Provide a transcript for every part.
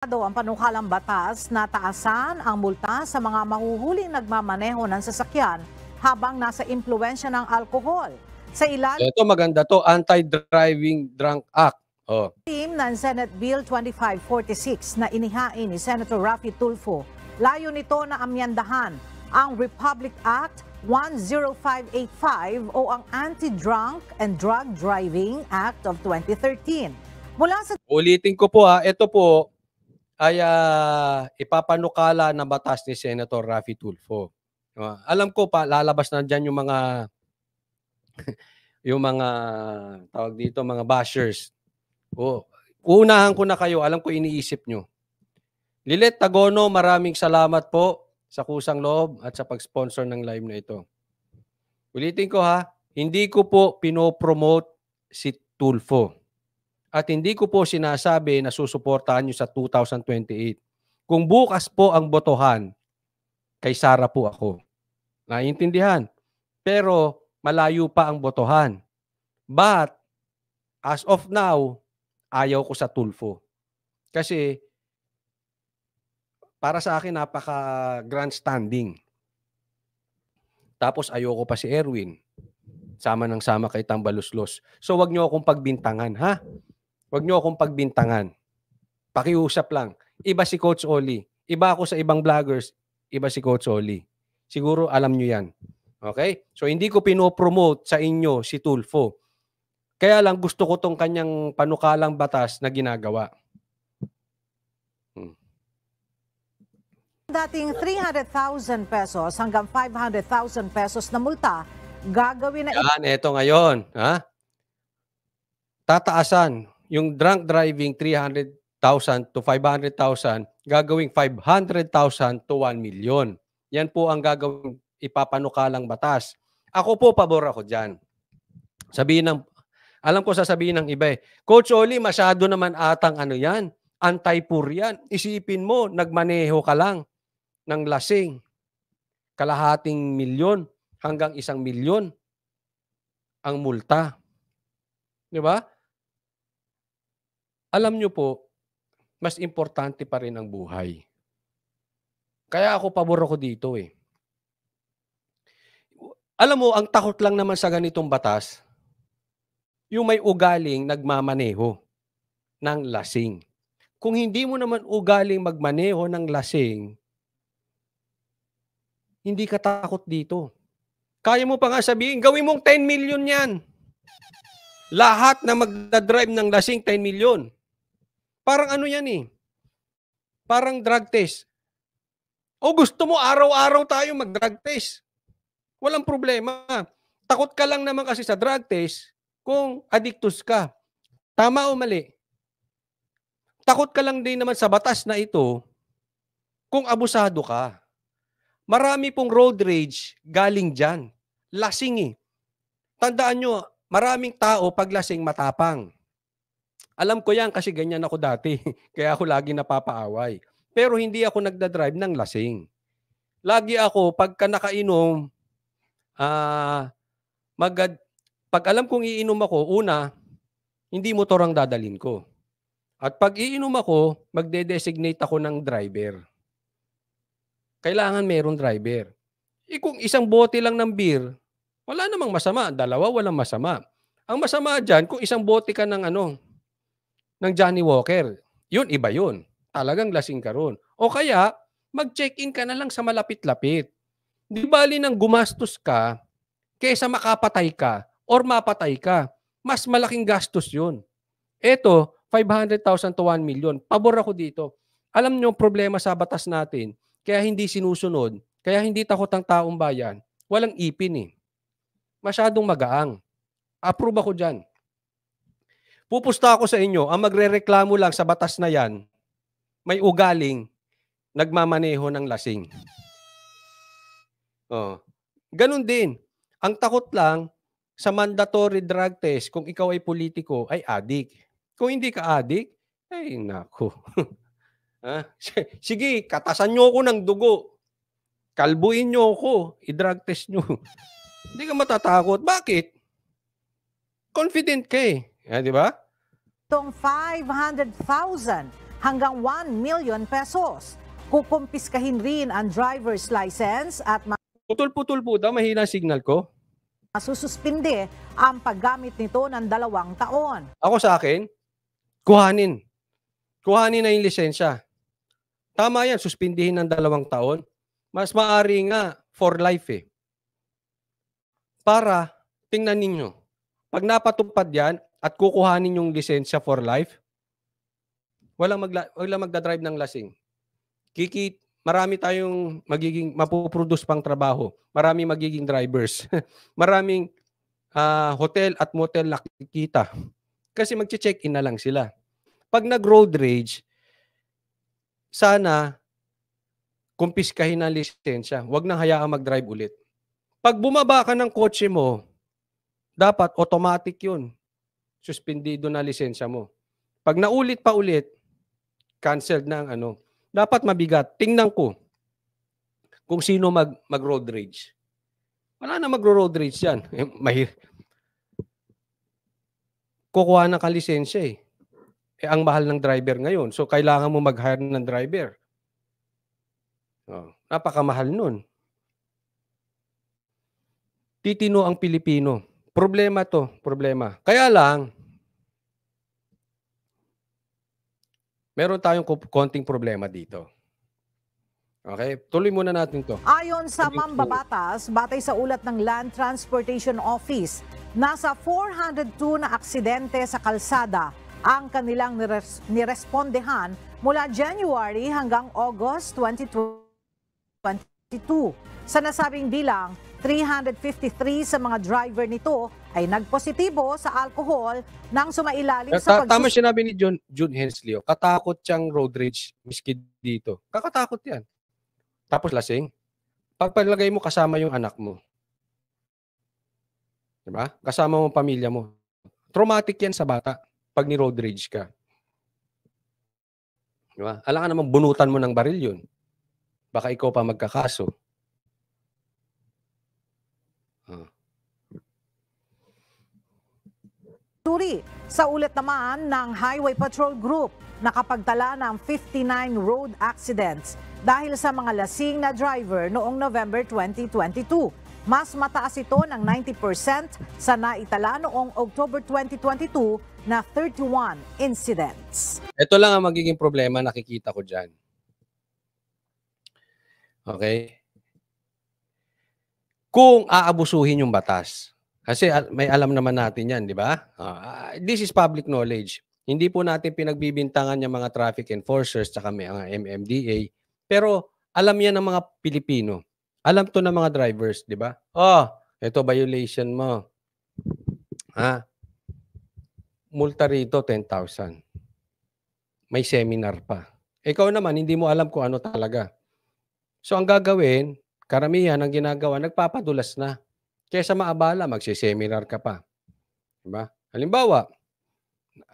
Ang panukalang batas na taasan ang multa sa mga mahuhuling nagmamaneho ng sasakyan habang nasa impluwensya ng alkohol. Sa ilalim Ito maganda to, Anti-Driving Drunk Act. Oh. ng Senate Bill 2546 na inihain ni Senator Raffy Tulfo, layo nito na amyandahan ang Republic Act 10585 o ang Anti-Drunk and Drug Driving Act of 2013. Mula sa Ulitin ko po ito po ay ipapanukala na batas ni Senator Raffy Tulfo. Alam ko pa lalabas na diyan yung mga tawag dito, mga bashers. Unahan ko na kayo, alam ko iniisip nyo. Lilet Tagono, maraming salamat po sa kusang loob at sa pag-sponsor ng live na ito. Ulitin ko hindi ko po pinopromote si Tulfo. At hindi ko po sinasabi na susuportahan nyo sa 2028. Kung bukas po ang botohan, kay Sara po ako. Naiintindihan. Pero malayo pa ang botohan. But, as of now, ayaw ko sa Tulfo. Kasi, para sa akin, napaka-grandstanding. Tapos, ayoko pa si Erwin. Sama ng sama kay Tambaluslos. So, wag nyo akong pagbintangan, ha? Wag nyo akong pagbintangan. Pakiusap lang. Iba si Coach Oli. Iba ako sa ibang vloggers. Iba si Coach Oli. Siguro alam nyo yan. Okay? So, hindi ko pinopromote sa inyo si Tulfo. Kaya lang gusto ko tong kanyang panukalang batas na ginagawa. Dating 300,000 pesos hanggang 500,000 pesos na multa, gagawin na yan, eto ngayon. Tataasan yung drunk driving 300,000 to 500,000, gagawing 500,000 to 1 million. Yan po ang gagawing ipapanukalang batas. Ako po, pabor ako dyan. Alam ko sasabihin ng iba Coach Oli, masyado naman atang yan, anti-poor yan. Isipin mo, nagmaneho ka lang ng lasing. Kalahating milyon hanggang 1 milyon ang multa. Di ba? Alam nyo po, mas importante pa rin ang buhay. Kaya ako pabor ako dito Alam mo, ang takot lang naman sa ganitong batas, yung may ugaling nagmamaneho ng lasing. Kung hindi mo naman ugaling magmaneho ng lasing, hindi ka takot dito. Kaya mo pa nga sabihin, gawin mong 10 million yan. Lahat na magdadrive ng lasing, 10 million. Parang yan Parang drug test. O gusto mo araw-araw tayo mag-drug test. Walang problema. Takot ka lang naman kasi sa drug test kung addictus ka. Tama o mali? Takot ka lang din naman sa batas na ito kung abusado ka. Marami pong road rage galing dyan. Lasing Tandaan nyo, maraming tao pag lasing matapang. Alam ko yan kasi ganyan ako dati. Kaya ako lagi napapaaway. Pero hindi ako nagdadrive ng lasing. Lagi ako, pagka nakainom, pag alam kong iinom ako, una, hindi motor ang dadalhin ko. At pag iinom ako, magde-designate ako ng driver. Kailangan mayroong driver. Kung isang bote lang ng beer, wala namang masama. 2, walang masama. Ang masama dyan, kung isang bote ka ng ng Johnny Walker, yun, iba yun. Talagang lasing ka ron. O kaya, mag-check-in ka na lang sa malapit-lapit. Di bali nang gumastos ka, kaysa makapatay ka or mapatay ka. Mas malaking gastos yun. Eto, 500,000 to 1 million. Pabor ako dito. Alam nyo, problema sa batas natin, kaya hindi sinusunod, kaya hindi takot ang taong bayan, walang ipin Masyadong magaang. Approve ako dyan. Pupusta ako sa inyo, ang magrereklamo lang sa batas na yan, may ugaling nagmamaneho ng lasing. Ganun din. Ang takot lang sa mandatory drug test, kung ikaw ay politiko, ay addict. Kung hindi ka addict, ay naku. Sige, katasan nyo ako ng dugo. Kalbuin nyo ako. I-drug test nyo. Hindi ka matatakot. Bakit? Confident ka di ba? Itong 500,000 hanggang 1 million pesos. Kukumpiskahin rin ang driver's license at Putol-putol po daw, mahina signal ko. masususpinde ang paggamit nito ng 2 taon. Ako sa akin, kuhanin. Kuhanin na yung lisensya. Tama yan, suspindihin ng 2 taon. Mas maari nga for life eh. Para, tingnan ninyo, pag napatupad yan at kukuhanin yung lisensya for life, walang magdadrive ng lasing. Marami tayong mapuproduce pang trabaho. Marami magiging drivers. Maraming hotel at motel nakikita. Kasi magche-check-in na lang sila. Pag nag-road rage, sana kumpiskahin ang lisensya. Huwag nang hayaang mag-drive ulit. Pag bumaba ka ng kotse mo, dapat automatic yun. Suspendido na lisensya mo. Pag naulit pa ulit, canceled na ang dapat mabigat. Tingnan ko kung sino mag-road rage. Wala na mag-road rage yan. Kukuha na ka lisensya eh. Ang mahal ng driver ngayon. So, kailangan mo mag-hire ng driver. Napakamahal nun. Titino ang Pilipino. Problema to. Problema. Kaya lang, meron tayong konting problema dito. Okay? Tuloy muna natin to. Ayon sa mambabatas, batay sa ulat ng Land Transportation Office, nasa 402 na aksidente sa kalsada ang kanilang nirespondehan mula January hanggang August 2022. Sa nasabing bilang, 353 sa mga driver nito ay nagpositibo sa alcohol nang sumailalim sa Tama sinabi ni June Hensley. Katakot siyang road rage miski dito. Kakatakot yan. Tapos lasing. Pagpalagay mo kasama yung anak mo. Diba? Kasama mo ang pamilya mo. Traumatic yan sa bata pag ni road rage ka. Diba? Alam ka naman bunutan mo ng baril yun. Baka ikaw pa magkakaso. Sa ulat naman ng Highway Patrol Group, nakapagtala ng 59 road accidents dahil sa mga lasing na driver noong November 2022. Mas mataas ito ng 90% sa naitala noong October 2022 na 31 incidents. Ito lang ang magiging problema nakikita ko dyan. Okay? Kung aabusuhin yung batas. Kasi may alam naman natin yan, di ba? This is public knowledge. Hindi po natin pinagbibintangan yung mga traffic enforcers tsaka mga MMDA. Pero alam yan ng mga Pilipino. Alam to ng mga drivers, di ba? Ito violation mo. Multa rito, 10,000. May seminar pa. Ikaw naman, hindi mo alam kung ano talaga. So ang gagawin, karamihan ang ginagawa, nagpapadulas na. Kaysa maabala, magsiseminar ka pa. Diba? Halimbawa,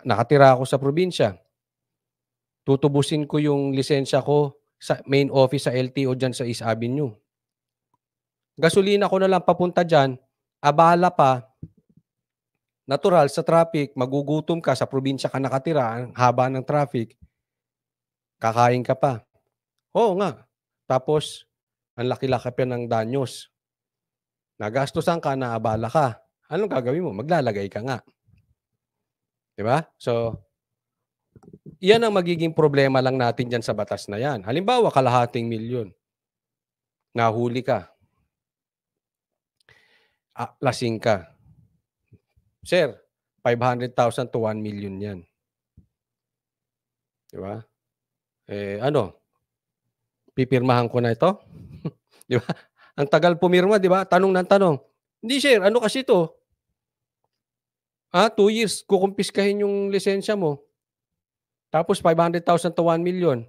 nakatira ako sa probinsya. Tutubusin ko yung lisensya ko sa main office sa LTO dyan sa East Avenue. Gasolina ko na lang papunta dyan, abala pa, natural sa traffic, magugutom ka, sa probinsya ka nakatira, ang haba ng traffic, kakain ka pa. Oo nga. Tapos, ang laki-laki pa ng danyos. Nagastusan ka, naabala ka. Anong gagawin mo? Maglalagay ka nga. Diba? So, yan ang magiging problema lang natin dyan sa batas na yan. Halimbawa, 250,000. Nahuli ka. Lasing ka. Sir, 500,000 to 1 million yan. Diba? Pipirmahan ko na ito? Diba? Ang tagal pumirma, di ba? Tanong ng tanong. Hindi, sir. Ano kasi ito? 2 years, kukumpiskahin yung lisensya mo. Tapos 500,000 to 1 million.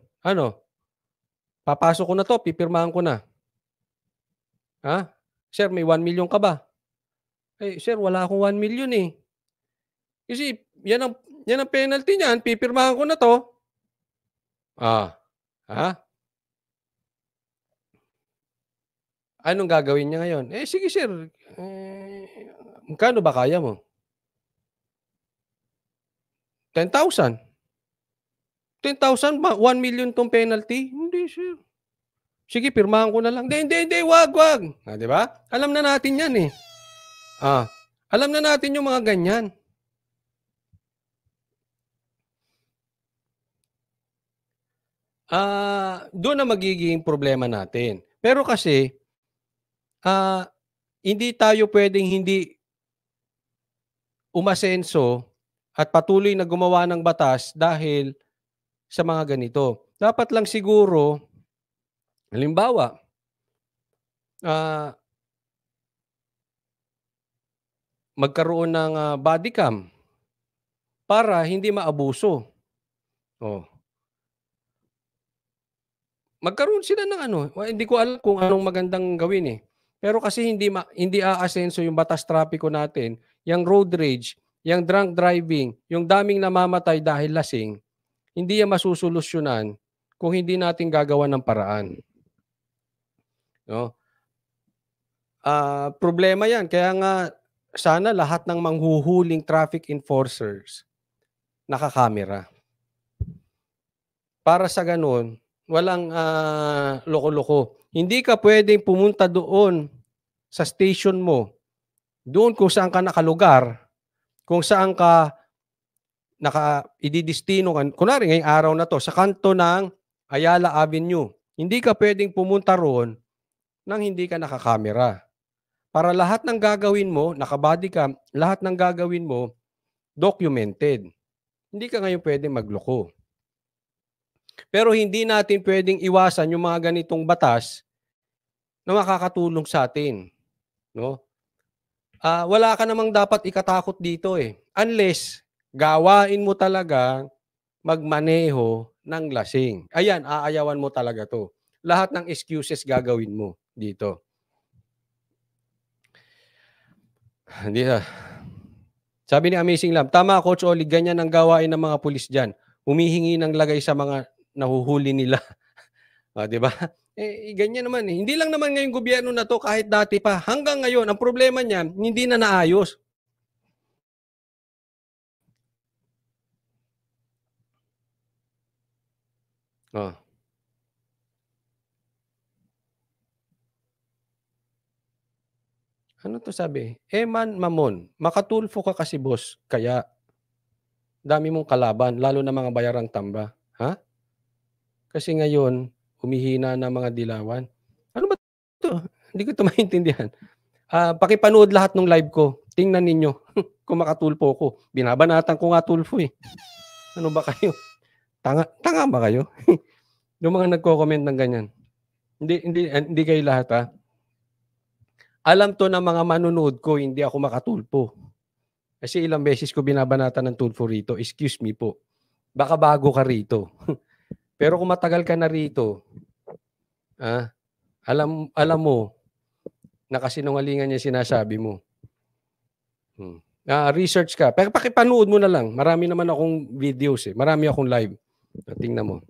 Papasok ko na to, pipirmahan ko na. Sir, may 1 million ka ba? Sir, wala akong 1 million eh. Kasi yan ang penalty niyan, pipirmahan ko na to. Anong gagawin niya ngayon? Sige sir, magkano ba kaya mo? 10,000. 10,000, 1 million tong penalty? Hindi, sir. Sige, pirmahan ko na lang. Hindi, wag. Di ba? Alam na natin yan eh. Alam na natin yung mga ganyan. Doon na magiging problema natin. Pero kasi, hindi tayo pwedeng hindi umasenso at patuloy na gumawa ng batas dahil sa mga ganito. Dapat lang siguro, halimbawa, magkaroon ng body cam para hindi maabuso. Magkaroon sila ng hindi ko alam kung anong magandang gawin eh. Pero kasi hindi aasenso yung batas trapiko natin, yung road rage, yung drunk driving, yung daming namamatay dahil lasing, hindi yan masusolusyonan kung hindi natin gagawa ng paraan. Problema yan. Kaya nga sana lahat ng manghuhuling traffic enforcers nakakamera. Para sa ganun, walang loko-loko. Hindi ka pwedeng pumunta doon sa station mo, doon kung saan ka nakalugar, kung saan ka ididestino ka. Kunwari ngayong araw na to, sa kanto ng Ayala Avenue. Hindi ka pwedeng pumunta roon nang hindi ka nakakamera. Para lahat ng gagawin mo, nakabody cam, lahat ng gagawin mo, documented. Hindi ka ngayon pwedeng magloko. Pero hindi natin pwedeng iwasan yung mga ganitong batas na makakatulong sa atin. Wala ka namang dapat ikatakot dito eh. Unless gawain mo talaga magmaneho ng lasing. Ayan, aayawan mo talaga to. Lahat ng excuses gagawin mo dito. Sabi ni Amazing Lam, tama Coach Oli, ganyan ang gawain ng mga pulis dyan. Humihingi ng lagay sa mga nahuhuli nila. Di ba? Ganyan naman eh. Hindi lang naman ngayong gobyerno na to, kahit dati pa. Hanggang ngayon, ang problema niyan, hindi na naayos. Ano to sabi? Eman Mamon, makatulfo ka kasi boss, kaya dami mong kalaban, lalo na mga bayarang tamba. Kasi ngayon, humihina na mga dilawan. Ano ba ito? Hindi ko ito maintindihan. Pakipanood lahat ng live ko. Tingnan ninyo kung makatulfo ko. Binabanatan ko nga tulfo eh. Ano ba kayo? Tanga ba kayo? Yung mga nagko-comment ng ganyan. Hindi kayo lahat Alam to ng mga manunood ko, hindi ako makatulpo. Kasi ilang beses ko binabanatan ng tulfo rito. Excuse me po. Baka bago ka rito. Pero kung matagal ka na rito, alam mo na kasinungalingan niya sinasabi mo. Research ka. Pakipanood mo na lang. Marami naman akong videos eh. Marami akong live. Tingnan mo.